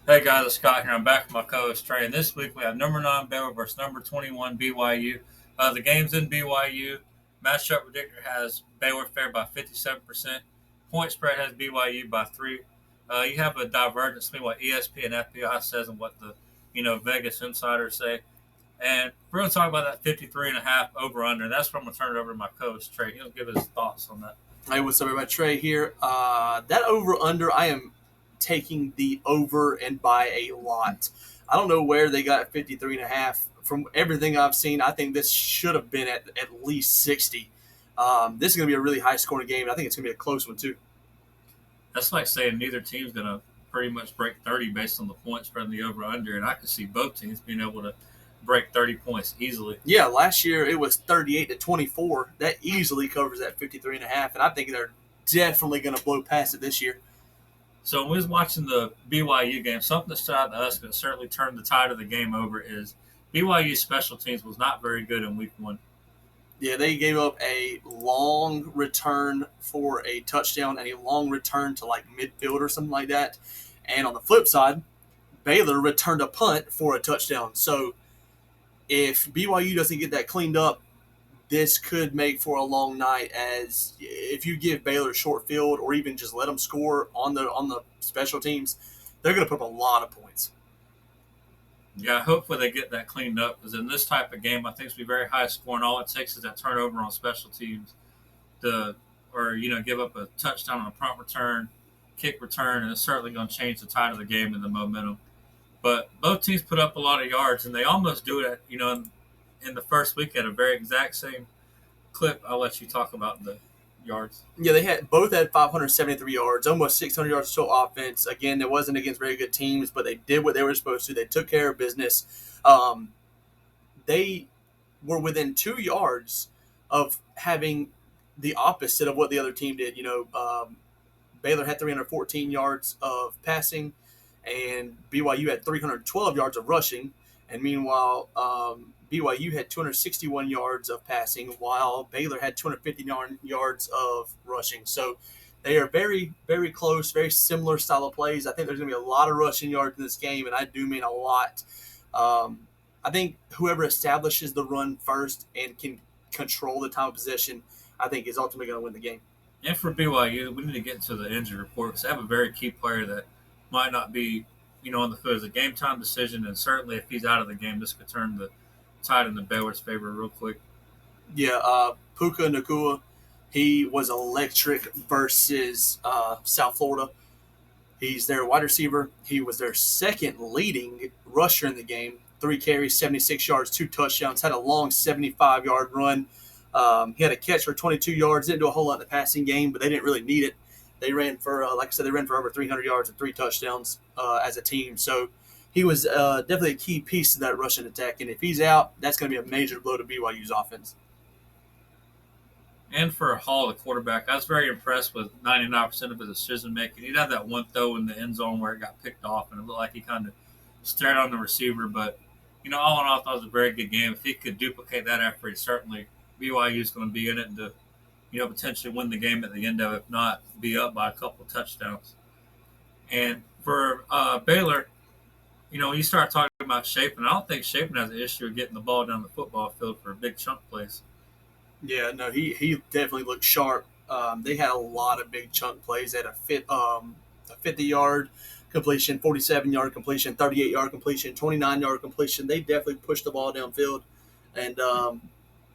Hey guys, it's Scott here. I'm back with my co-host Trey. And this week we have number 9 Baylor versus number 21 BYU. The game's in BYU. Matchup predictor has Baylor favored by 57%. Point spread has BYU by 3. You have a divergence between what ESP and FPI says and what the Vegas insiders say. And we're going to talk about that 53.5 over under. That's where I'm going to turn it over to my co-host Trey. He'll give his thoughts on that. Hey, what's up, everybody? Trey here. That over-under, I am taking the over and by a lot. I don't know where they got 53.5. From everything I've seen, I think this should have been at least 60. This is going to be a really high-scoring game, and I think it's going to be a close one, too. That's like saying neither team's going to pretty much break 30 based on the point spread and the over under. And I can see both teams being able to break 30 points easily. Yeah, last year it was 38-24. That easily covers that 53.5, and I think they're definitely going to blow past it this year. So when we was watching the BYU game, something that stood out to us that certainly turned the tide of the game over is BYU's special teams was not very good in week one. Yeah, they gave up a long return for a touchdown and a long return to like midfield or something like that. And on the flip side, Baylor returned a punt for a touchdown. So if BYU doesn't get that cleaned up, this could make for a long night. As if you give Baylor a short field or even just let them score on the special teams, they're going to put up a lot of points. Yeah, hopefully they get that cleaned up because in this type of game, I think it's going to be very high scoring. All it takes is that turnover on special teams or give up a touchdown on a punt return, kick return, and it's certainly going to change the tide of the game and the momentum. But both teams put up a lot of yards, and they almost do it, in the first week at a very exact same clip. I'll let you talk about the yards. Yeah, they both had 573 yards, almost 600 yards total offense. Again, it wasn't against very good teams, but they did what they were supposed to. They took care of business. They were within 2 yards of having the opposite of what the other team did. Baylor had 314 yards of passing, and BYU had 312 yards of rushing. And meanwhile, BYU had 261 yards of passing, while Baylor had 259 yards of rushing. So they are very, very close, very similar style of plays. I think there's going to be a lot of rushing yards in this game, and I do mean a lot. I think whoever establishes the run first and can control the time of possession, I think is ultimately going to win the game. And for BYU, we need to get into the injury report because they have a very key player that might not be, on the field. It's a game time decision, and certainly if he's out of the game, this could turn the tide in the Baylor's favor real quick. Yeah, Puka Nacua, he was electric versus South Florida. He's their wide receiver. He was their second leading rusher in the game. 3 carries, 76 yards, 2 touchdowns, had a long 75-yard run. He had a catch for 22 yards. Didn't do a whole lot in the passing game, but they didn't really need it. They ran for, like I said, they ran for over 300 yards and 3 touchdowns as a team. So he was definitely a key piece to that rushing attack. And if he's out, that's going to be a major blow to BYU's offense. And for Hall, the quarterback, I was very impressed with 99% of his decision making. He had that one throw in the end zone where it got picked off, and it looked like he kind of stared on the receiver. But, all in all, I thought it was a very good game. If he could duplicate that effort, certainly BYU is going to be in it to, potentially win the game at the end of it, if not be up by a couple of touchdowns. And for Baylor, when you start talking about Shapen, I don't think Shapen has an issue of getting the ball down the football field for big chunk plays. Yeah, no, he definitely looked sharp. They had a lot of big chunk plays. They had a 50-yard completion, 47-yard completion, 38-yard completion, 29-yard completion. They definitely pushed the ball downfield. And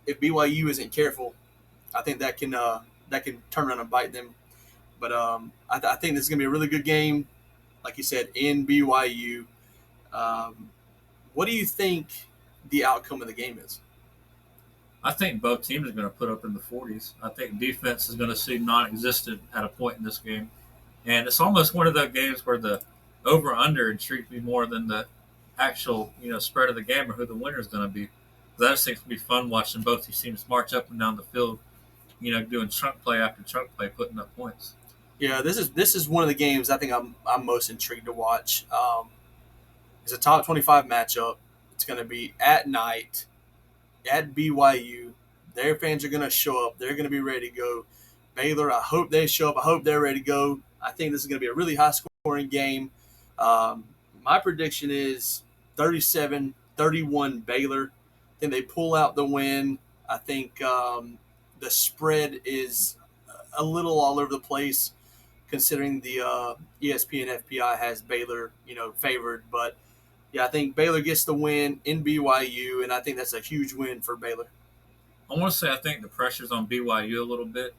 if BYU isn't careful, I think that can turn around and bite them. But I think this is going to be a really good game, like you said, in BYU. What do you think the outcome of the game is? I think both teams are going to put up in the 40s. I think defense is going to seem non-existent at a point in this game. And it's almost one of those games where the over-under intrigues me more than the actual, spread of the game or who the winner is going to be. Because I just think it's going to be fun watching both these teams march up and down the field, doing chunk play after chunk play, putting up points. Yeah, this is one of the games I think I'm most intrigued to watch. It's a top 25 matchup. It's going to be at night at BYU. Their fans are going to show up. They're going to be ready to go. Baylor, I hope they show up. I hope they're ready to go. I think this is going to be a really high-scoring game. My prediction is 37-31 Baylor. I think they pull out the win. I think the spread is a little all over the place, considering the ESPN FPI has Baylor, favored. But yeah, I think Baylor gets the win in BYU, and I think that's a huge win for Baylor. I want to say I think the pressure's on BYU a little bit.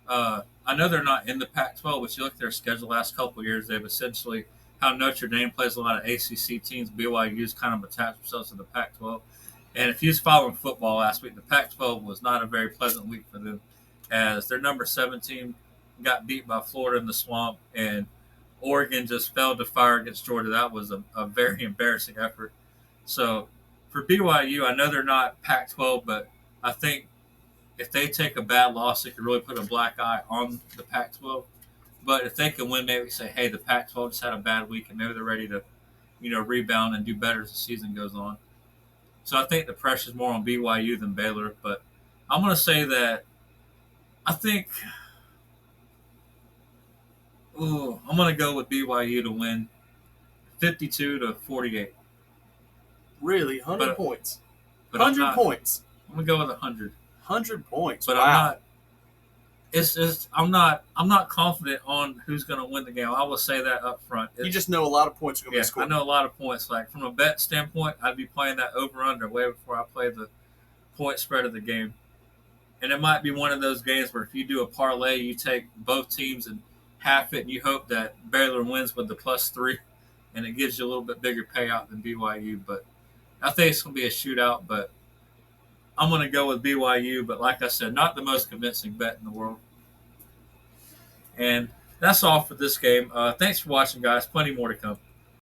I know they're not in the Pac-12, but you look at their schedule the last couple of years, they've essentially how Notre Dame plays a lot of ACC teams. BYU's kind of attached themselves to the Pac-12. And if you was following football last week, the Pac-12 was not a very pleasant week for them, as their number 7 team got beat by Florida in the swamp, and Oregon just failed to fire against Georgia. That was a very embarrassing effort. So for BYU, I know they're not Pac-12, but I think if they take a bad loss, it could really put a black eye on the Pac-12. But if they can win, maybe say, hey, the Pac-12 just had a bad week, and maybe they're ready to, rebound and do better as the season goes on. So I think the pressure's more on BYU than Baylor. But I'm going to say that I think I'm going to go with BYU to win 52-48. Really, 100 But points. but I'm 100 not. points. I'm going to go with 100. 100 points. But wow. I'm not. It's just I'm not confident on who's going to win the game. I will say that up front. You just know a lot of points are going to be I scored. know a lot of points. Like from a bet standpoint, I'd be playing that over under way before I play the point spread of the game. And it might be one of those games where if you do a parlay, you take both teams and half it, and you hope that Baylor wins with the +3, and it gives you a little bit bigger payout than BYU. But I think it's going to be a shootout. But I'm going to go with BYU. But like I said, not the most convincing bet in the world. And that's all for this game. Thanks for watching, guys. Plenty more to come.